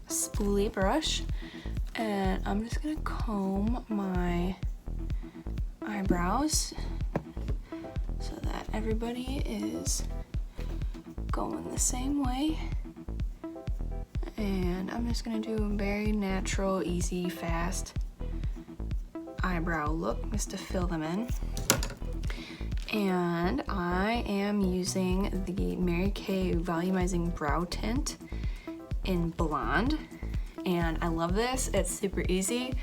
spoolie brush, and I'm just gonna comb my eyebrows so that everybody is going the same way. And I'm just gonna do a very natural, easy, fast eyebrow look just to fill them in. And I am using the Mary Kay Volumizing Brow Tint in Blonde, and I love this. It's super easy.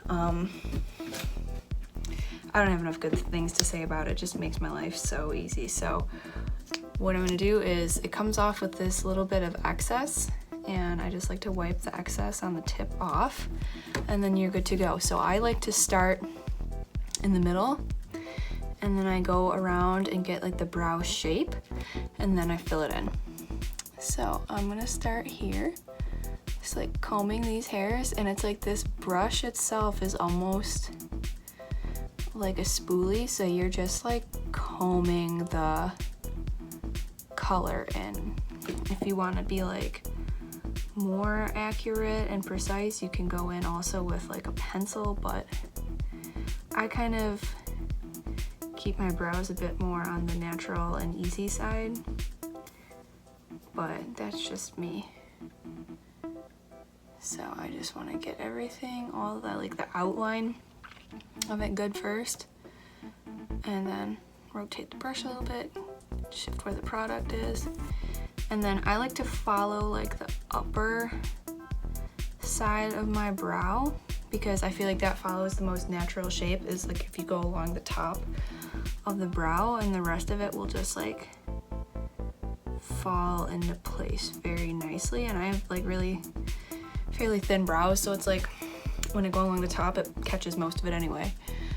I don't have enough good things to say about it. It just makes my life so easy. So what I'm gonna do is, it comes off with this little bit of excess, and I just like to wipe the excess on the tip off, and then you're good to go. So I like to start in the middle, and then I go around and get like the brow shape, and then I fill it in. So I'm gonna start here, just like combing these hairs, and it's like this brush itself is almost like a spoolie, so you're just like combing the color in. If you want to be like more accurate and precise, you can go in also with like a pencil, but I kind of keep my brows a bit more on the natural and easy side, but that's just me. So I just want to get everything, all the like the outline of it good first, and then rotate the brush a little bit, shift where the product is, and then I like to follow like the upper side of my brow, because I feel like that follows the most natural shape, is like if you go along the top of the brow, and the rest of it will just like fall into place very nicely. And I have like really fairly thin brows, so it's like when I go along the top, it catches most of it anyway.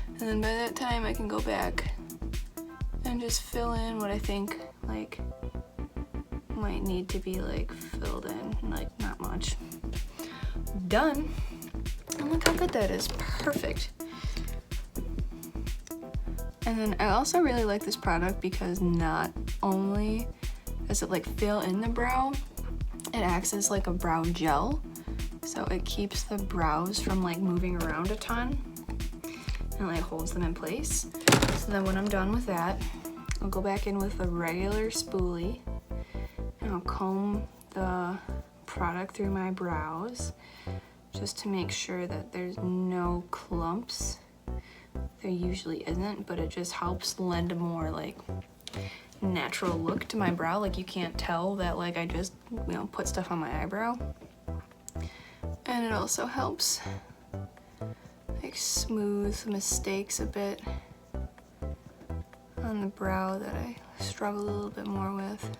And then by that time I can go back and just fill in what I think like might need to be like filled in, like not much. Done. And look how good that is, perfect. And then I also really like this product because not only does it like fill in the brow, it acts as like a brow gel. So it keeps the brows from like moving around a ton and like holds them in place. So then when I'm done with that, I'll go back in with a regular spoolie and I'll comb the product through my brows just to make sure that there's no clumps. There usually isn't, but it just helps lend a more like natural look to my brow. Like you can't tell that like I just, you know, put stuff on my eyebrow. And it also helps like smooth mistakes a bit on the brow that I struggle a little bit more with.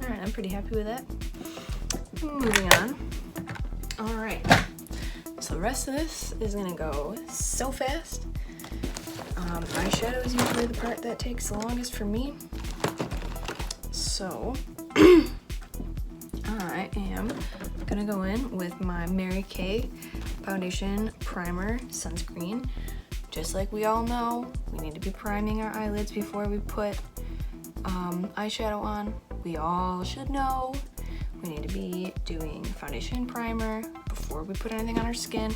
Alright, I'm pretty happy with that. Moving on. Alright, so the rest of this is gonna go so fast. Eyeshadow is usually the part that takes the longest for me. So, I am gonna go in with my Mary Kay Foundation Primer Sunscreen. Just like we all know, we need to be priming our eyelids before we put eyeshadow on. We all should know we need to be doing foundation primer before we put anything on our skin.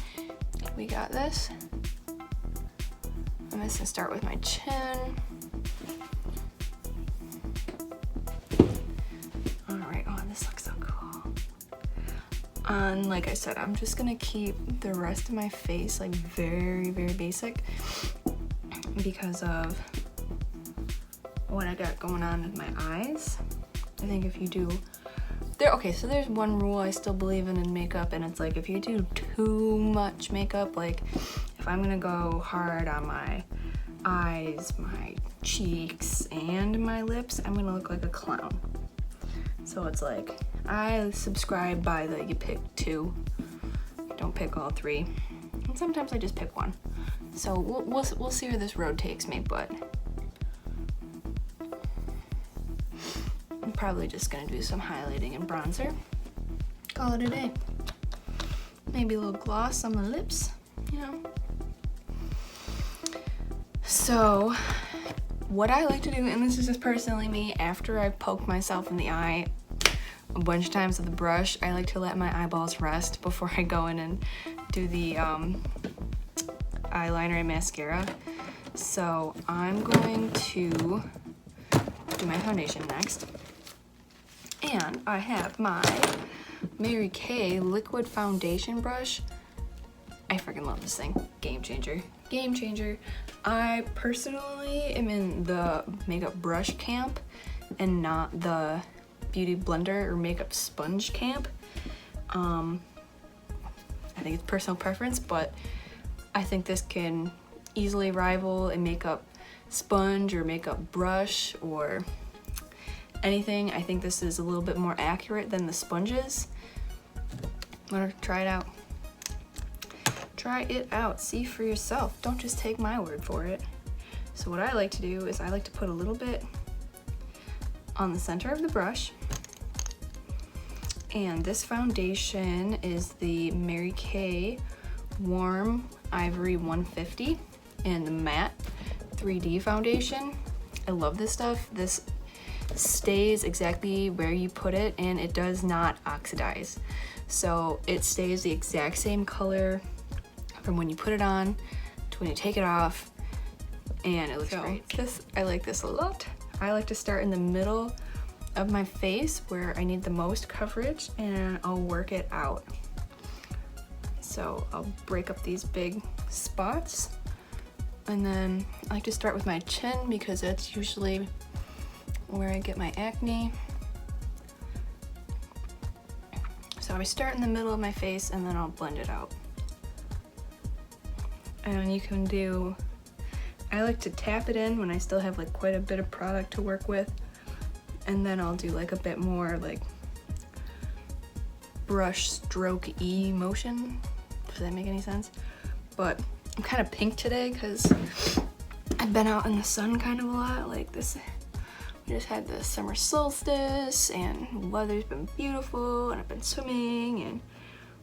We got this. I'm just gonna start with my chin. Alright, oh, this looks so cool. And like I said, I'm just gonna keep the rest of my face like very, very basic because of what I got going on with my eyes. I think if you do, okay, so there's one rule I still believe in makeup, and it's like if you do too much makeup, like if I'm gonna go hard on my eyes, my cheeks, and my lips, I'm gonna look like a clown. So it's like, I subscribe by the you pick 2, don't pick all 3, and sometimes I just pick 1. So we'll see where this road takes me, but I'm probably just gonna do some highlighting and bronzer. Call it a day. Maybe a little gloss on the lips, you know. So what I like to do, and this is just personally me, after I've poked myself in the eye a bunch of times with the brush, I like to let my eyeballs rest before I go in and do the eyeliner and mascara. So I'm going to do my foundation next. And I have my Mary Kay liquid foundation brush. I freaking love this thing. Game changer. Game changer. I personally am in the makeup brush camp and not the beauty blender or makeup sponge camp. I think it's personal preference, but I think this can easily rival a makeup sponge or makeup brush or anything. I think this is a little bit more accurate than the sponges. Wanna try it out? Try it out, see for yourself. Don't just take my word for it. So what I like to do is I like to put a little bit on the center of the brush. And this foundation is the Mary Kay Warm Ivory 150 in the matte 3D foundation. I love this stuff. This stays exactly where you put it and it does not oxidize. So it stays the exact same color from when you put it on to when you take it off, and it looks great. I like this a lot. I like to start in the middle of my face where I need the most coverage and I'll work it out. So I'll break up these big spots, and then I like to start with my chin because that's usually where I get my acne. So I start in the middle of my face and then I'll blend it out. And you can do, I like to tap it in when I still have like quite a bit of product to work with, and then I'll do like a bit more like brush stroke-y motion. Does that make any sense? But I'm kind of pink today because I've been out in the sun kind of a lot. Like this, we just had the summer solstice and the weather's been beautiful, and I've been swimming and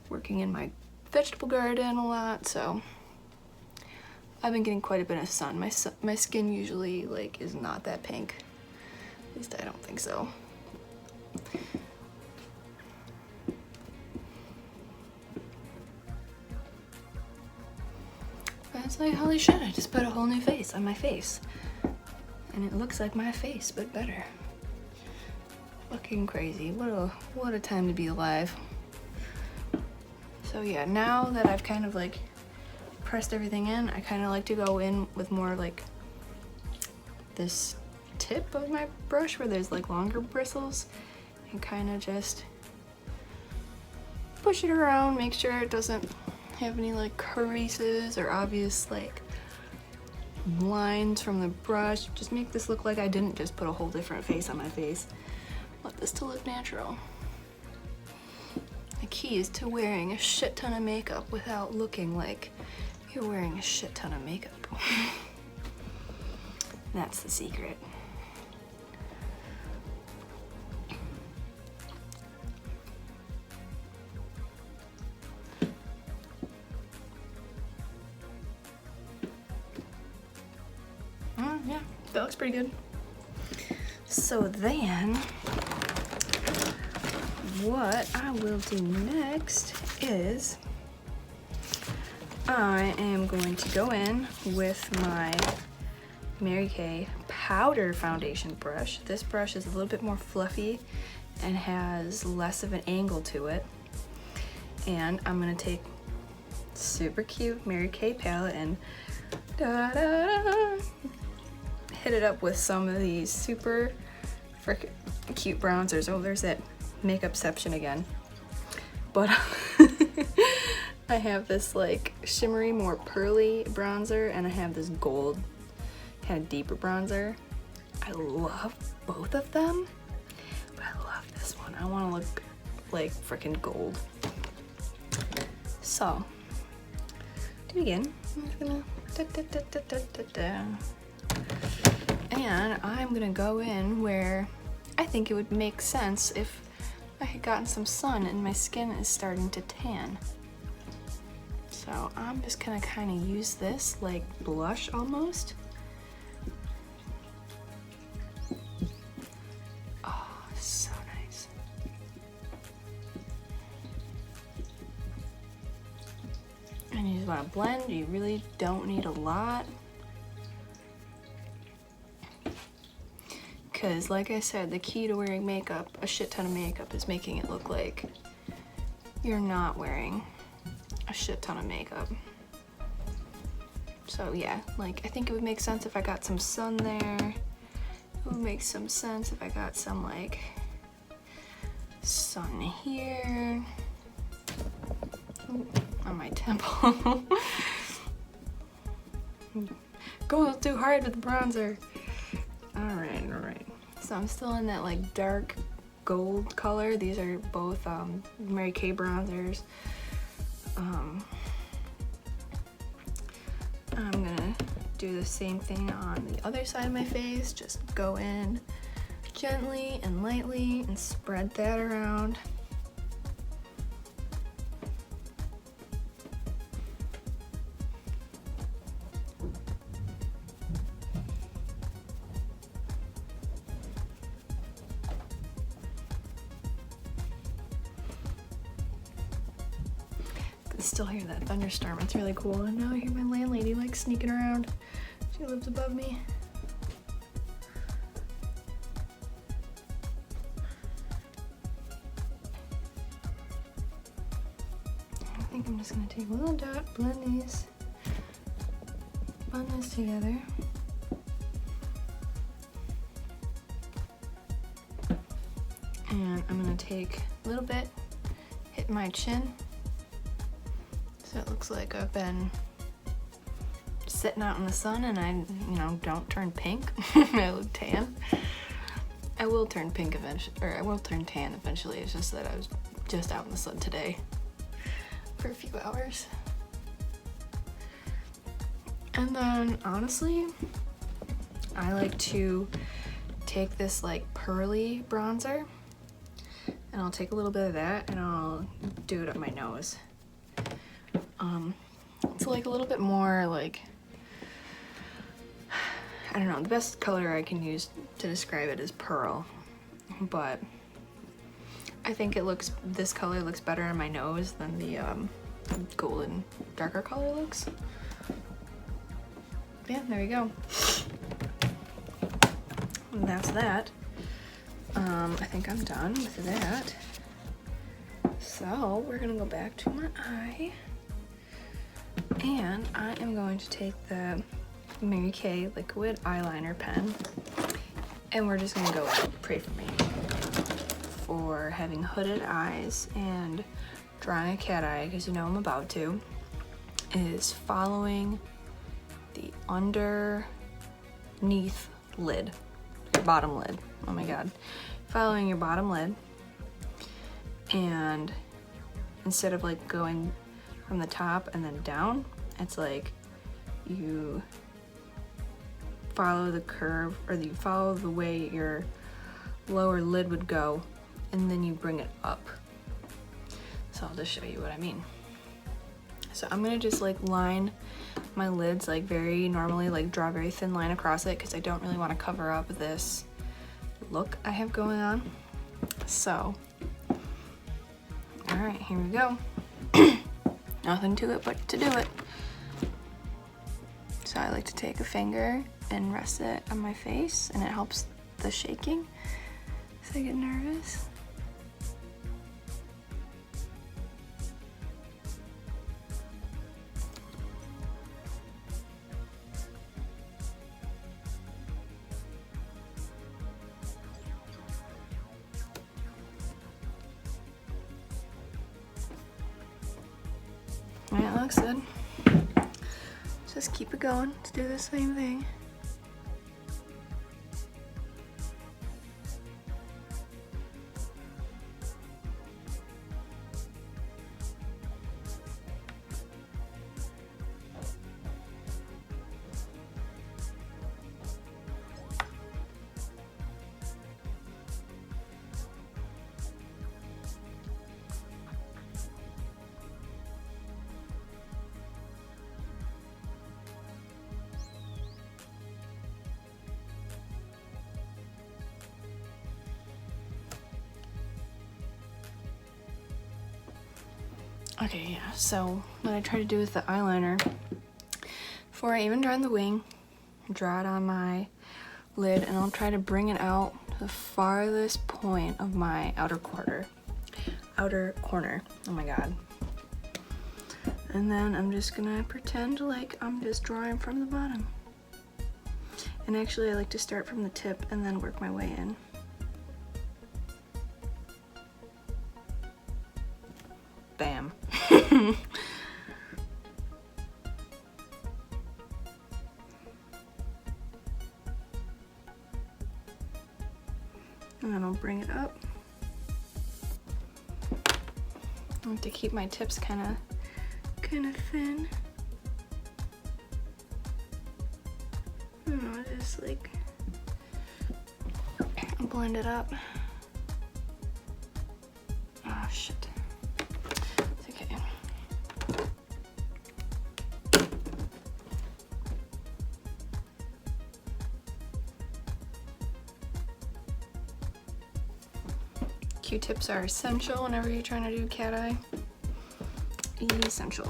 working in my vegetable garden a lot, so I've been getting quite a bit of sun. My skin usually like is not that pink. At least I don't think so. But it's like, holy shit, I just put a whole new face on my face. And it looks like my face, but better. Fucking crazy. What a time to be alive. So yeah, now that I've kind of like pressed everything in, I kind of like to go in with more like this tip of my brush where there's like longer bristles, and kind of just push it around, make sure it doesn't have any like creases or obvious like lines from the brush. Just make this look like I didn't just put a whole different face on my face. Want this to look natural. The key is to wearing a shit ton of makeup without looking like you're wearing a shit ton of makeup. That's the secret. Yeah, that looks pretty good. So then, what I will do next is I am going to go in with my Mary Kay powder foundation brush. This brush is a little bit more fluffy and has less of an angle to it. And I'm gonna take super cute Mary Kay palette and hit it up with some of these super freaking cute bronzers. Oh, there's that Makeupception again. But I have this like shimmery, more pearly bronzer, and I have this gold, kind of deeper bronzer. I love both of them, but I love this one. I want to look like freaking gold. So, to begin, I'm just gonna and I'm gonna go in where I think it would make sense if I had gotten some sun and my skin is starting to tan. So I'm just gonna kind of use this like blush almost. Oh, so nice. And you just want to blend. You really don't need a lot. Because like I said, the key to wearing makeup, a shit ton of makeup, is making it look like you're not wearing a shit ton of makeup. So yeah, like I think it would make sense if I got some sun there. It would make some sense if I got some like sun here. Ooh, on my temple. Go a little too hard with the bronzer. Alright. So I'm still in that like dark gold color. These are both Mary Kay bronzers. I'm gonna do the same thing on the other side of my face. Just go in gently and lightly and spread that around. I still hear that thunderstorm. It's really cool. And now I hear my landlady like sneaking around. She lives above me. I think I'm just gonna take a little dot, blend this together. And I'm gonna take a little bit, hit my chin. So it looks like I've been sitting out in the sun and I, don't turn pink. I look tan. I will turn pink eventually, or I will turn tan eventually. It's just that I was just out in the sun today for a few hours. And then honestly, I like to take this like pearly bronzer and I'll take a little bit of that and I'll do it up my nose. It's like a little bit more like, I don't know, the best color I can use to describe it is pearl, but I think this color looks better on my nose than the golden darker color looks. Yeah, there you go. And that's that. I think I'm done with that. So we're gonna go back to my eye. And I am going to take the Mary Kay liquid eyeliner pen and we're just gonna go and pray for me for having hooded eyes and drawing a cat eye, because you know I'm about to, is following the underneath lid, bottom lid, oh my god, following your bottom lid, and instead of like going from the top and then down, it's like you follow the curve, or you follow the way your lower lid would go, and then you bring it up. So I'll just show you what I mean. So I'm gonna just like line my lids like very normally, like draw a very thin line across it, because I don't really want to cover up this look I have going on. So, all right, here we go. Nothing to it but to do it. So I like to take a finger and rest it on my face, and it helps the shaking, so I get nervous. Yeah, it looks good. Just keep it going to do the same thing. Okay, yeah, so what I try to do with the eyeliner, before I even draw on the wing, draw it on my lid, and I'll try to bring it out to the farthest point of my outer corner. Oh my god. And then I'm just gonna pretend like I'm just drawing from the bottom. And actually I like to start from the tip and then work my way in. Bam. And then I'll bring it up. I like to keep my tips kind of thin. And I'll just like blend it up. Oh shit. It's okay. Q-tips are essential whenever you're trying to do cat eye. Essential.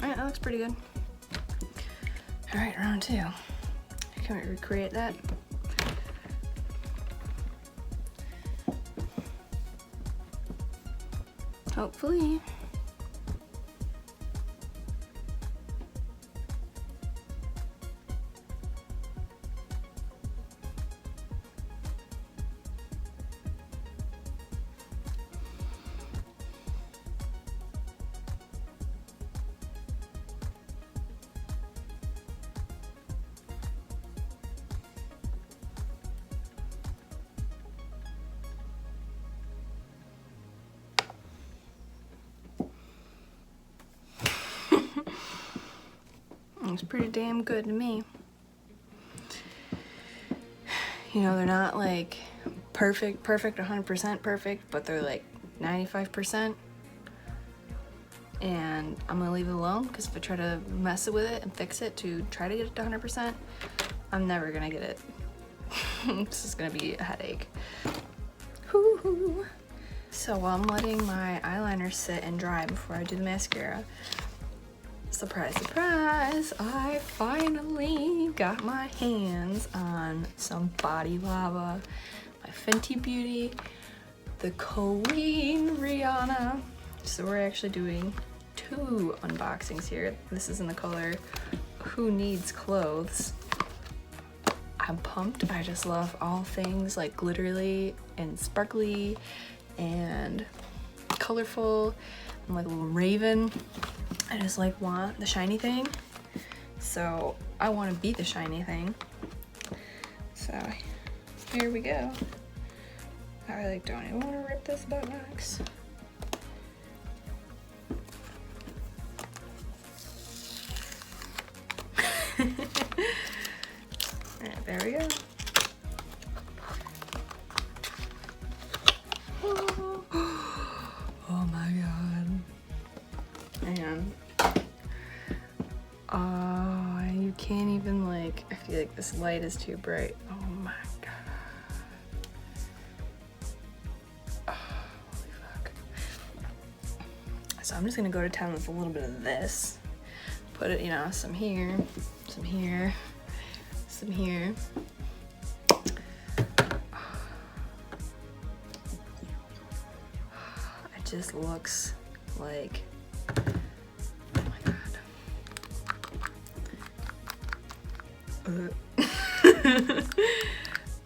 Alright, that looks pretty good. Alright, round two. Can we recreate that? Hopefully. It's pretty damn good to me. You know, they're not like perfect, 100% perfect, but they're like 95%. And I'm gonna leave it alone because if I try to mess with it and fix it to try to get it to 100%, I'm never gonna get it. This is gonna be a headache. Hoo-hoo. So while I'm letting my eyeliner sit and dry before I do the mascara, surprise, surprise, I finally got my hands on some Body Lava, my Fenty Beauty, the Queen Rihanna. So we're actually doing 2 unboxings here. This is in the color Who Needs Clothes. I'm pumped. I just love all things like glittery and sparkly and colorful. I'm like a little raven. I just like want the shiny thing. So I want to be the shiny thing. So here we go. I like don't even want to rip this butt box. Alright, there we go. Oh my god. And you can't even like, I feel like this light is too bright. Oh my god. Oh, holy fuck. So I'm just gonna go to town with a little bit of this. Put it, you know, some here, some here, some here. It just looks like, oh my god.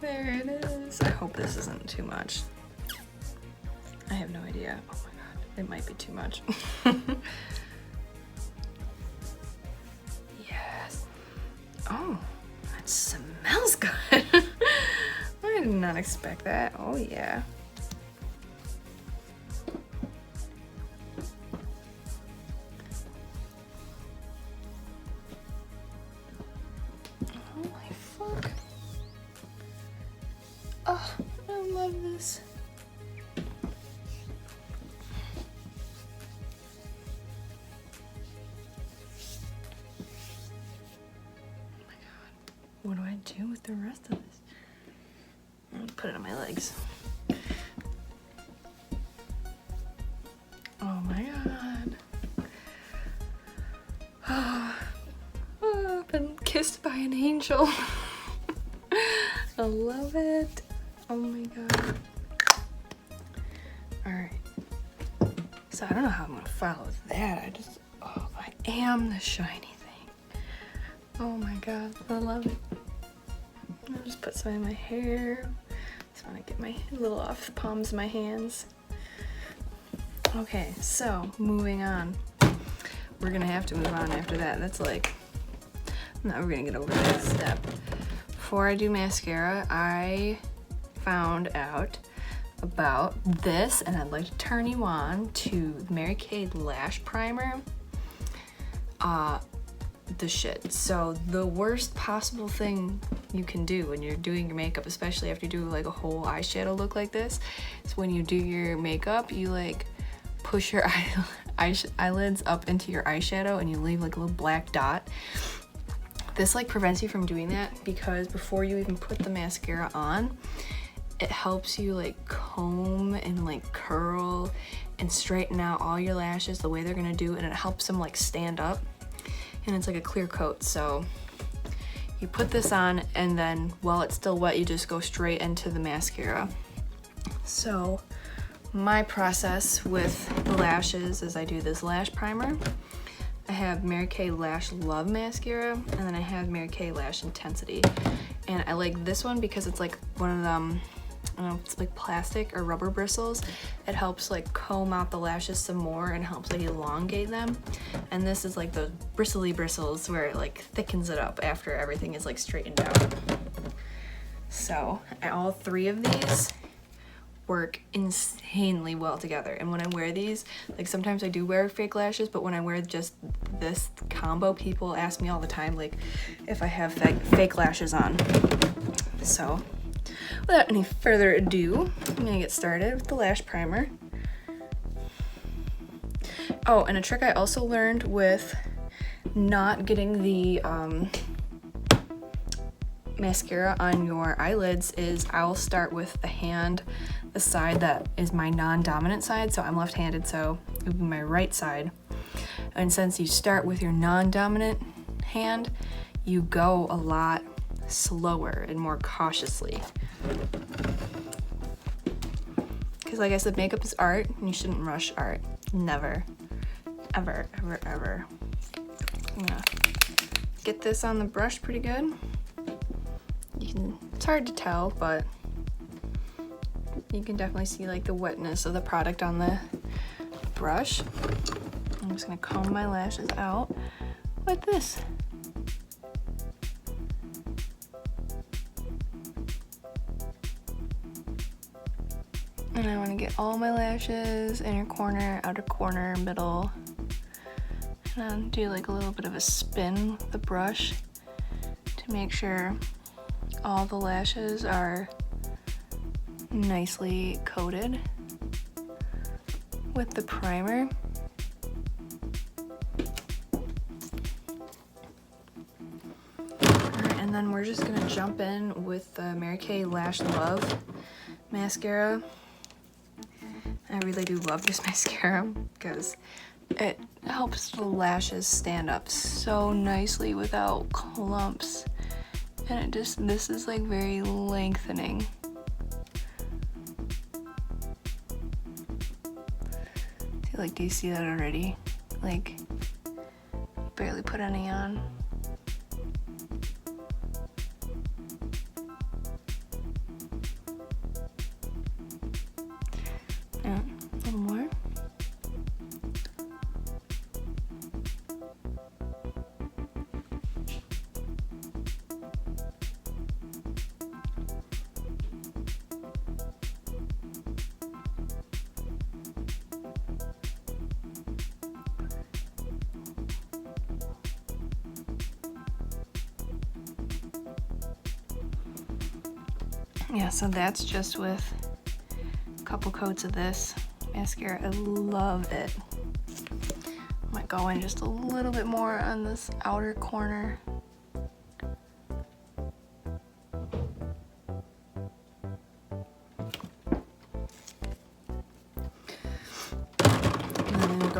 There it is. I hope this isn't too much. I have no idea. Oh my god, it might be too much. Yes. Oh, that smells good. I did not expect that. Oh yeah. Holy fuck. Oh, I love this. Oh my god. what do I do with the rest of this? I'm gonna put it on my legs. Oh my god. I've been kissed by an angel. I love it. Oh my god. Alright. So I don't know how I'm gonna follow that. I am the shiny thing. Oh my god, I love it. I'll just put some in my hair. Just wanna get my little off the palms of my hands. Okay, so moving on. We're gonna have to move on after that. That's like, now we're gonna get over that step. Before I do mascara, I found out about this, and I'd like to turn you on to Mary Kay Lash Primer. The shit. So the worst possible thing you can do when you're doing your makeup, especially after you do like a whole eyeshadow look like this, is when you do your makeup, you like push your eyelids up into your eyeshadow and you leave like a little black dot. This like prevents you from doing that because before you even put the mascara on, it helps you like comb and like curl and straighten out all your lashes the way they're gonna do, and it helps them like stand up, and it's like a clear coat. So you put this on, and then while it's still wet, you just go straight into the mascara. So my process with the lashes is I do this lash primer. I have Mary Kay Lash Love Mascara, and then I have Mary Kay Lash Intensity. And I like this one because it's like one of them, I don't know if it's like plastic or rubber bristles. It helps like comb out the lashes some more and helps like elongate them. And this is like those bristly bristles where it like thickens it up after everything is like straightened out. So all three of these work insanely well together. And when I wear these, like sometimes I do wear fake lashes, but when I wear just this combo, people ask me all the time like if I have fake lashes on. So without any further ado, I'm gonna get started with the lash primer. Oh, and a trick I also learned with not getting the mascara on your eyelids is I'll start with the hand, the side that is my non-dominant side. So I'm left-handed, so it would be my right side. And since you start with your non-dominant hand, you go a lot slower and more cautiously. Because like I said, makeup is art, and you shouldn't rush art. Never. Ever, ever, ever. I'm gonna get this on the brush pretty good. It's hard to tell, but you can definitely see like the wetness of the product on the brush. I'm just gonna comb my lashes out with this. And I want to get all my lashes, inner corner, outer corner, middle, and then do like a little bit of a spin with the brush to make sure all the lashes are nicely coated with the primer. Alright, and then we're just gonna jump in with the Mary Kay Lash Love mascara. I really do love this mascara because it helps the lashes stand up so nicely without clumps. And this is like very lengthening. Like, do you see that already? Like, barely put any on. Yeah, a little more. Yeah, so that's just with a couple coats of this mascara. I love it. I might go in just a little bit more on this outer corner.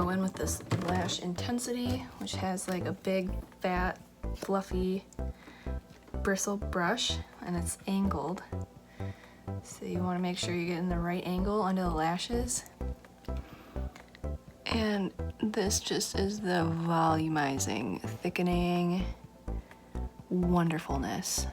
go in with this Lash Intensity, which has like a big, fat, fluffy bristle brush, and it's angled. So you want to make sure you're getting the right angle under the lashes. And this just is the volumizing, thickening wonderfulness.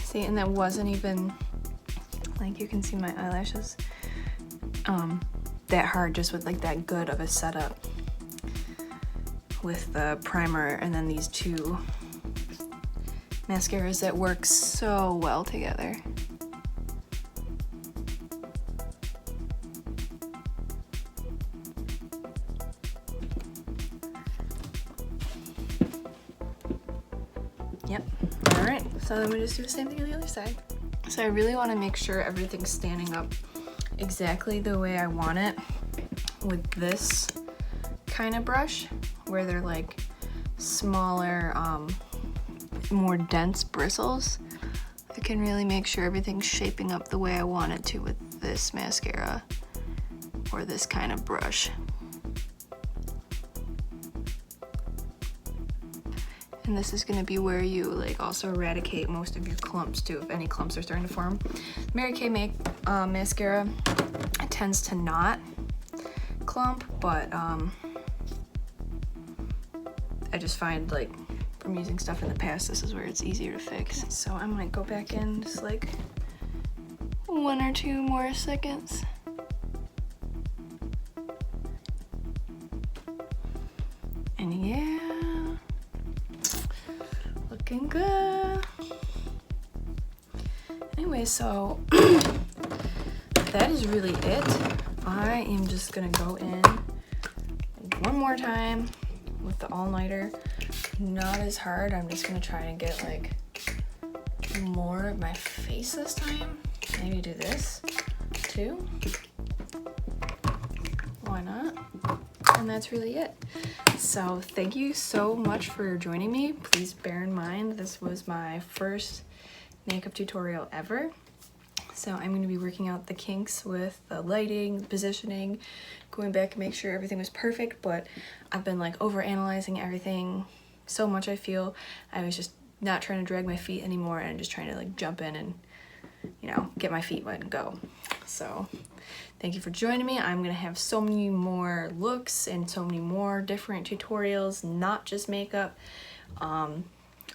See, and that wasn't even, like, you can see my eyelashes that hard, just with like that good of a setup with the primer and then these two mascaras that work so well together. Yep. All right, so then we just do the same thing on the other side. So I really want to make sure everything's standing up exactly the way I want it with this kind of brush, where they're like smaller, more dense bristles. I can really make sure everything's shaping up the way I want it to with this mascara or this kind of brush. And this is gonna be where you like also eradicate most of your clumps too, if any clumps are starting to form. Mary Kay mascara tends to not clump, but I just find like from using stuff in the past, this is where it's easier to fix. So I'm gonna go back in just like 1 or 2 more seconds. And yeah. Looking good. Anyway, so that is really it. I am just gonna go in one more time with the all-nighter. Not as hard. I'm just gonna try and get like more of my face this time. Maybe do this too. Why not? And that's really it. So thank you so much for joining me. Please bear in mind this was my first makeup tutorial ever. So I'm going to be working out the kinks with the lighting, positioning, going back and make sure everything was perfect, but I've been like over analyzing everything so much. I feel I was just not trying to drag my feet anymore and just trying to like jump in and, you know, get my feet wet and go. So thank you for joining me. I'm gonna have so many more looks and so many more different tutorials, not just makeup,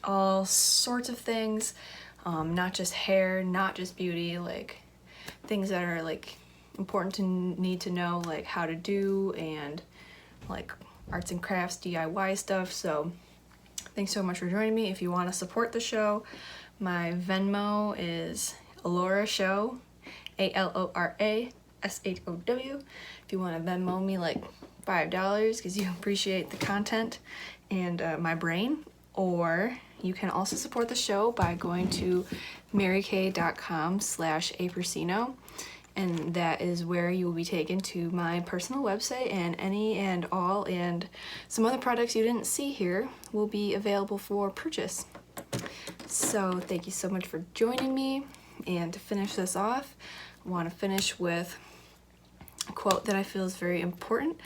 all sorts of things, not just hair, not just beauty, like things that are like important to need to know, like how to do, and like arts and crafts, DIY stuff. So thanks so much for joining me. If you want to support the show, my Venmo is Alora Show, ALORA SHOW. If you want to Venmo me like $5 because you appreciate the content and my brain, or you can also support the show by going to marykay.com/apersino, and that is where you will be taken to my personal website, and any and all and some other products you didn't see here will be available for purchase. So thank you so much for joining me, and to finish this off, I want to finish with a quote that I feel is very important.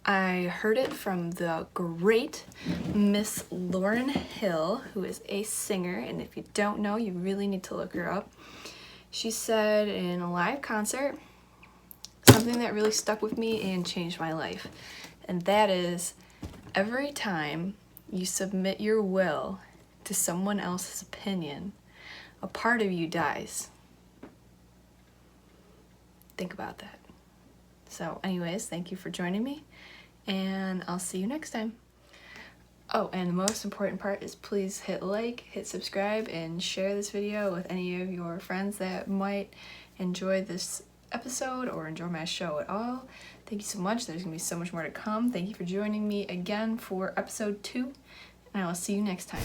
I heard it from the great Miss Lauryn Hill, who is a singer, and if you don't know, you really need to look her up. She said in a live concert something that really stuck with me and changed my life, and that is, every time you submit your will to someone else's opinion, a part of you dies. Think about that. So anyways, thank you for joining me, and I'll see you next time. Oh, and the most important part is please hit like, hit subscribe, and share this video with any of your friends that might enjoy this episode or enjoy my show at all, thank you so much. There's gonna be so much more to come. Thank you for joining me again for episode 2, and I will see you next time.